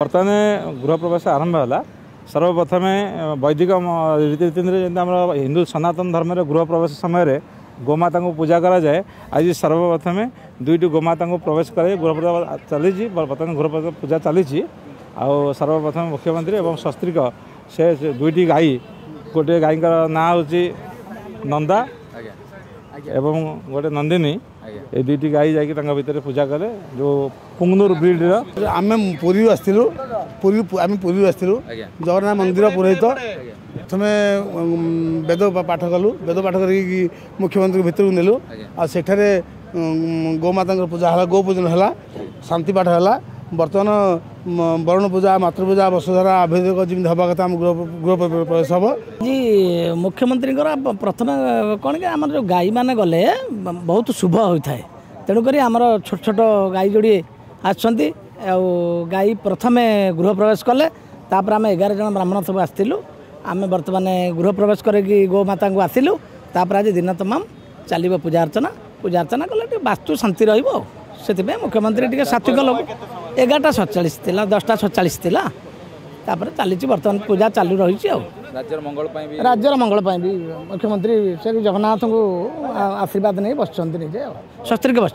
बर्तमान गृह प्रवेश आरंभ है। सर्वप्रथम वैदिक रीतिनीति हिंदू सनातन धर्म गृह प्रवेश समय गोमाता को पूजा करा जाए। आज सर्वप्रथम दुईट गोमाता को प्रवेश कर गृह प्रवेश चली बर्तमान गृह प्रवेश पूजा चली। सर्वप्रथम मुख्यमंत्री और शास्त्रीक से दुईट गाई गोटे गाई ना हूँ नंदा एवं गोटे नंदिनी ये दुईट गाई जाकर पूजा कले। जो पुंगनूर ब्रिड आम पुरी आसलु पुरी आसलु जगन्नाथ मंदिर पुरोहित प्रथम वेद पाठ कलु। वेद पाठ कर मुख्यमंत्री भितर नेलु आठे गोमाता पूजा है, गो पूजन है, शांति पाठ है। बर्तमान वरुण पूजा मातृपूजा वसुधारा आवेदक जमी हवा कथा गृह प्रवेश हम जी। मुख्यमंत्री प्रथम कौन कि आम जो गाई मैंने गले बहुत शुभ होता है। तेणुक आमर छोट छोट गाई जोड़ी आसछंती गाई प्रथम गृह प्रवेश कले। तापर आम 11 जन ब्राह्मण सब आसलु। आम बर्तमान गृह प्रवेश करके गोमाता को आसलु। तापर आज दिन तमाम चलो पूजा अर्चना कले वास्तु शांति रही। से मुख्यमंत्री टी सात्विक लोक 11:47 थी 10:47 थी। चली बर्तमान पूजा चालू रही। राज्यर मंगल भी मुख्यमंत्री श्री जगन्नाथ को आशीर्वाद नहीं बसुँच निजे शास्त्री के बस।